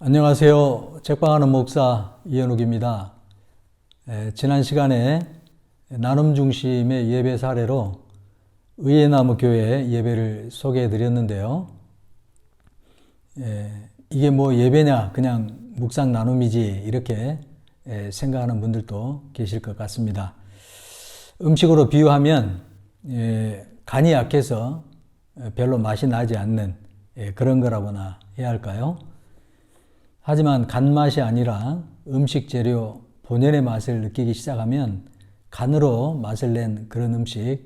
안녕하세요. 책방하는 목사 이현욱입니다. 지난 시간에 나눔 중심의 예배 사례로 의예나무 교회 예배를 소개해 드렸는데요. 이게 뭐 예배냐, 그냥 묵상 나눔이지 이렇게 생각하는 분들도 계실 것 같습니다. 음식으로 비유하면 간이 약해서 별로 맛이 나지 않는 그런 거라고나 해야 할까요? 하지만 간맛이 아니라 음식 재료 본연의 맛을 느끼기 시작하면 간으로 맛을 낸 그런 음식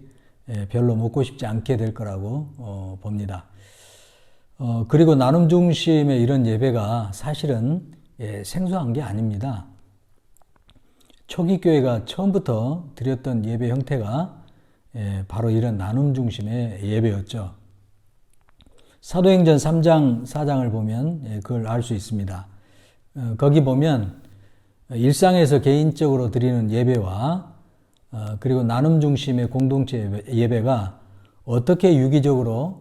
별로 먹고 싶지 않게 될 거라고 봅니다. 그리고 나눔 중심의 이런 예배가 사실은 생소한 게 아닙니다. 초기 교회가 처음부터 드렸던 예배 형태가 바로 이런 나눔 중심의 예배였죠. 사도행전 3장, 4장을 보면 그걸 알 수 있습니다. 거기 보면 일상에서 개인적으로 드리는 예배와 그리고 나눔 중심의 공동체 예배가 어떻게 유기적으로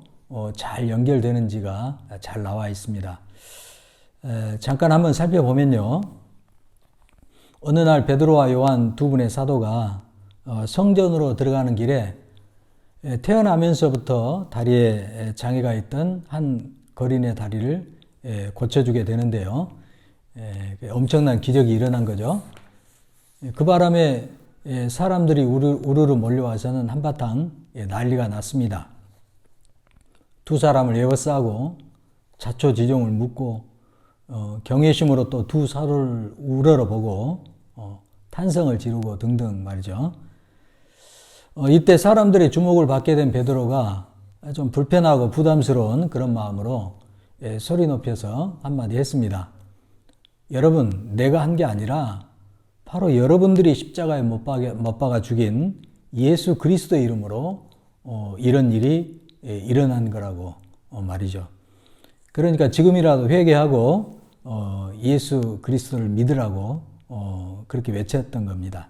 잘 연결되는지가 잘 나와 있습니다. 잠깐 한번 살펴보면요. 어느 날 베드로와 요한 두 분의 사도가 성전으로 들어가는 길에 태어나면서부터 다리에 장애가 있던 한 거린의 다리를 고쳐주게 되는데요. 엄청난 기적이 일어난 거죠. 그 바람에 사람들이 우르르 몰려와서는 한바탕 난리가 났습니다. 두 사람을 에워싸고 자초지종을 묻고 경외심으로 또 두 사도를 우러러보고 탄성을 지르고 등등 말이죠. 이때 사람들의 주목을 받게 된 베드로가 좀 불편하고 부담스러운 그런 마음으로 소리 높여서 한마디 했습니다. 여러분, 내가 한 게 아니라 바로 여러분들이 십자가에 못 박아 죽인 예수 그리스도의 이름으로 이런 일이 일어난 거라고 말이죠. 그러니까 지금이라도 회개하고 예수 그리스도를 믿으라고 그렇게 외쳤던 겁니다.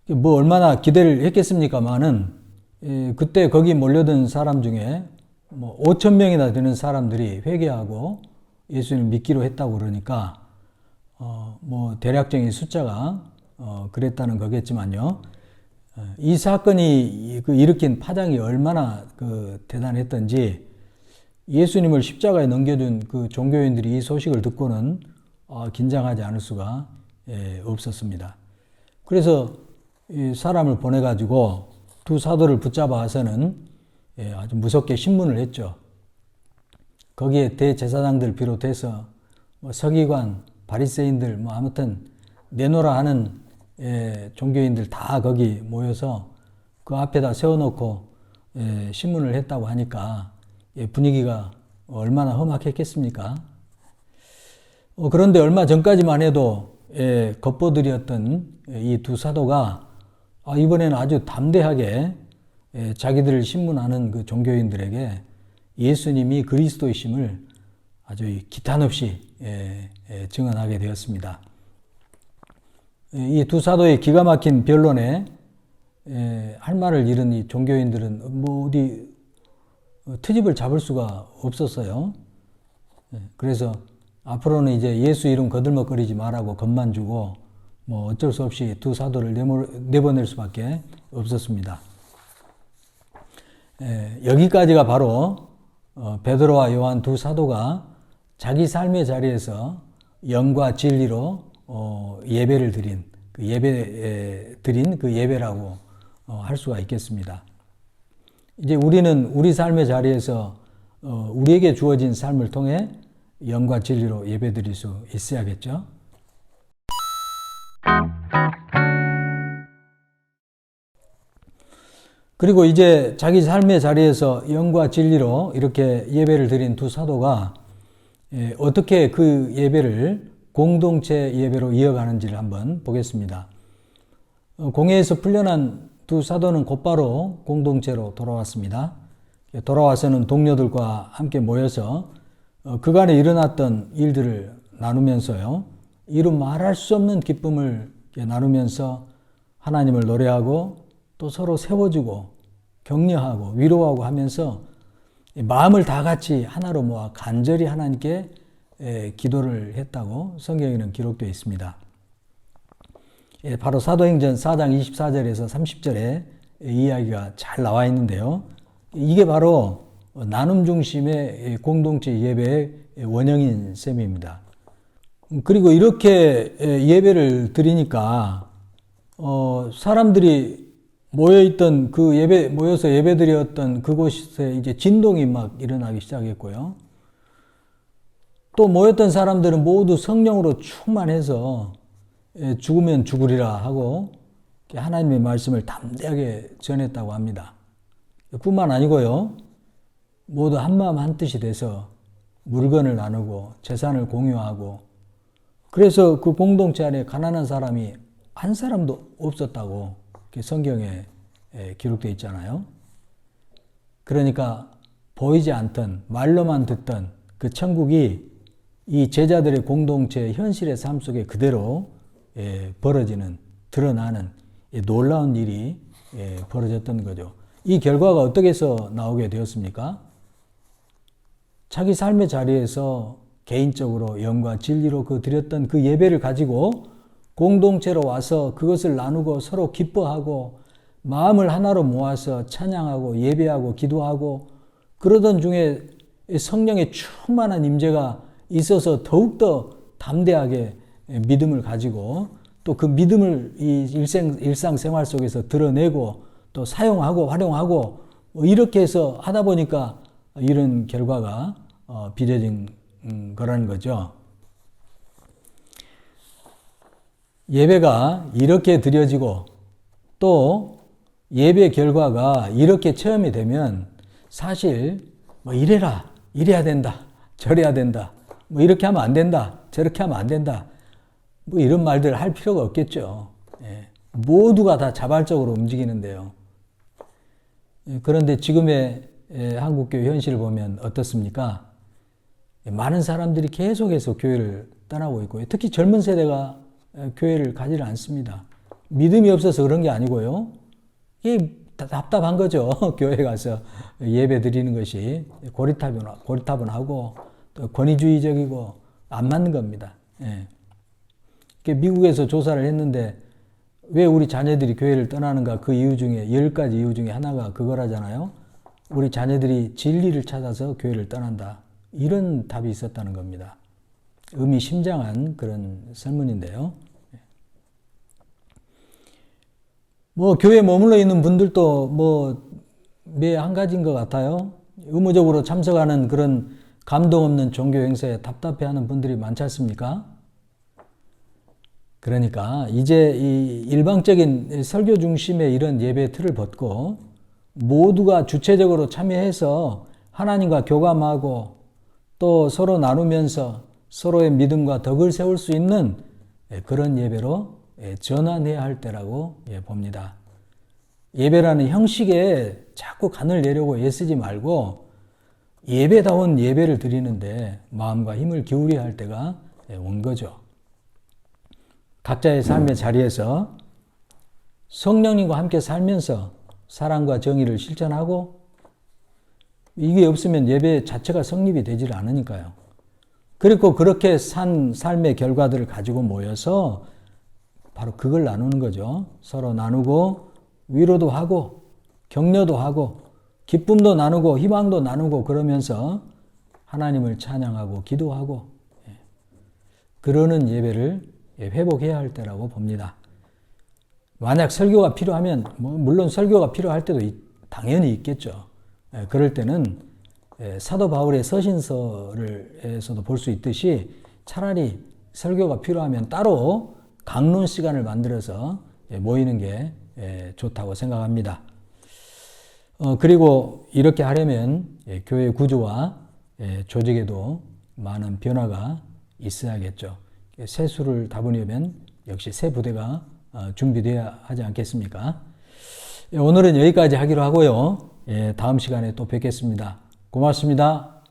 뭐 얼마나 기대를 했겠습니까마는 그때 거기 몰려든 사람 중에 뭐 5천 명이나 되는 사람들이 회개하고 예수님을 믿기로 했다고 그러니까 뭐 대략적인 숫자가 그랬다는 거겠지만요. 이 사건이 일으킨 파장이 얼마나 대단했던지 예수님을 십자가에 넘겨둔 그 종교인들이 이 소식을 듣고는 긴장하지 않을 수가 없었습니다. 그래서 이 사람을 보내가지고 두 사도를 붙잡아서는 아주 무섭게 신문을 했죠. 거기에 대제사장들 비롯해서 뭐 서기관, 바리새인들 뭐 아무튼 내노라 하는 종교인들 다 거기 모여서 그 앞에다 세워놓고 신문을 했다고 하니까 분위기가 얼마나 험악했겠습니까? 그런데 얼마 전까지만 해도 겉보들이었던 이 두 사도가 이번에는 아주 담대하게 자기들을 신문하는 그 종교인들에게 예수님이 그리스도이심을 아주 기탄 없이 증언하게 되었습니다. 이 두 사도의 기가 막힌 변론에 할 말을 잃은 이 종교인들은 뭐 어디 트집을 잡을 수가 없었어요. 그래서 앞으로는 이제 예수 이름 거들먹거리지 말라고 겁만 주고 뭐 어쩔 수 없이 두 사도를 내보낼 수밖에 없었습니다. 여기까지가 바로 베드로와 요한 두 사도가 자기 삶의 자리에서 영과 진리로 예배를 드린 그 예배라고 할 수가 있겠습니다. 이제 우리는 우리 삶의 자리에서 우리에게 주어진 삶을 통해 영과 진리로 예배 드릴 수 있어야겠죠. 그리고 이제 자기 삶의 자리에서 영과 진리로 이렇게 예배를 드린 두 사도가 어떻게 그 예배를 공동체 예배로 이어가는지를 한번 보겠습니다. 공회에서 풀려난 두 사도는 곧바로 공동체로 돌아왔습니다. 돌아와서는 동료들과 함께 모여서 그간에 일어났던 일들을 나누면서요. 이루 말할 수 없는 기쁨을 나누면서 하나님을 노래하고 또 서로 세워주고 격려하고 위로하고 하면서 마음을 다 같이 하나로 모아 간절히 하나님께 기도를 했다고 성경에는 기록되어 있습니다. 바로 사도행전 4장 24절에서 30절에 이야기가 잘 나와 있는데요. 이게 바로 나눔 중심의 공동체 예배의 원형인 셈입니다. 그리고 이렇게 예배를 드리니까 사람들이 모여있던 모여서 예배드렸던 그곳에 이제 진동이 막 일어나기 시작했고요. 또 모였던 사람들은 모두 성령으로 충만해서 죽으면 죽으리라 하고 하나님의 말씀을 담대하게 전했다고 합니다. 뿐만 아니고요. 모두 한마음 한뜻이 돼서 물건을 나누고 재산을 공유하고 그래서 그 공동체 안에 가난한 사람이 한 사람도 없었다고 성경에 기록되어 있잖아요. 그러니까 보이지 않던 말로만 듣던 그 천국이 이 제자들의 공동체의 현실의 삶 속에 그대로 벌어지는 드러나는 놀라운 일이 벌어졌던 거죠. 이 결과가 어떻게 해서 나오게 되었습니까? 자기 삶의 자리에서 개인적으로 영과 진리로 드렸던 그 예배를 가지고 공동체로 와서 그것을 나누고 서로 기뻐하고 마음을 하나로 모아서 찬양하고 예배하고 기도하고 그러던 중에 성령의 충만한 임재가 있어서 더욱더 담대하게 믿음을 가지고 또 그 믿음을 이 일상생활 속에서 드러내고 또 사용하고 활용하고 이렇게 해서 하다 보니까 이런 결과가 빚어진 거라는 거죠. 예배가 이렇게 드려지고 또 예배 결과가 이렇게 체험이 되면 사실 이래야 된다, 저래야 된다, 이렇게 하면 안 된다, 저렇게 하면 안 된다, 이런 말들 할 필요가 없겠죠. 모두가 다 자발적으로 움직이는데요. 그런데 지금의 한국교회 현실을 보면 어떻습니까? 많은 사람들이 계속해서 교회를 떠나고 있고요. 특히 젊은 세대가 교회를 가지를 않습니다. 믿음이 없어서 그런 게 아니고요. 이게 답답한 거죠. 교회 가서 예배 드리는 것이 고리타분하고 또 권위주의적이고 안 맞는 겁니다. 미국에서 조사를 했는데 왜 우리 자녀들이 교회를 떠나는가 그 이유 중에 10가지 이유 중에 하나가 그거라잖아요. 우리 자녀들이 진리를 찾아서 교회를 떠난다. 이런 답이 있었다는 겁니다. 의미심장한 그런 설문인데요. 교회에 머물러 있는 분들도 매 한 가지인 것 같아요. 의무적으로 참석하는 그런 감동 없는 종교 행사에 답답해하는 분들이 많지 않습니까? 그러니까 이제 이 일방적인 설교 중심의 이런 예배 틀을 벗고 모두가 주체적으로 참여해서 하나님과 교감하고 또 서로 나누면서 서로의 믿음과 덕을 세울 수 있는 그런 예배로 전환해야 할 때라고 봅니다. 예배라는 형식에 자꾸 간을 내려고 애쓰지 말고 예배다운 예배를 드리는데 마음과 힘을 기울여야 할 때가 온 거죠. 각자의 삶의 자리에서 성령님과 함께 살면서 사랑과 정의를 실천하고 이게 없으면 예배 자체가 성립이 되질 않으니까요. 그리고 그렇게 산 삶의 결과들을 가지고 모여서 바로 그걸 나누는 거죠. 서로 나누고 위로도 하고 격려도 하고 기쁨도 나누고 희망도 나누고 그러면서 하나님을 찬양하고 기도하고 그러는 예배를 회복해야 할 때라고 봅니다. 만약 설교가 필요하면 물론 설교가 필요할 때도 당연히 있겠죠. 그럴 때는 사도 바울의 서신서에서도 볼 수 있듯이 차라리 설교가 필요하면 따로 강론 시간을 만들어서 모이는 게 좋다고 생각합니다. 그리고 이렇게 하려면 교회 구조와 조직에도 많은 변화가 있어야겠죠. 세수를 다보려면 역시 새 부대가 준비되어야 하지 않겠습니까? 오늘은 여기까지 하기로 하고요. 다음 시간에 또 뵙겠습니다. 고맙습니다.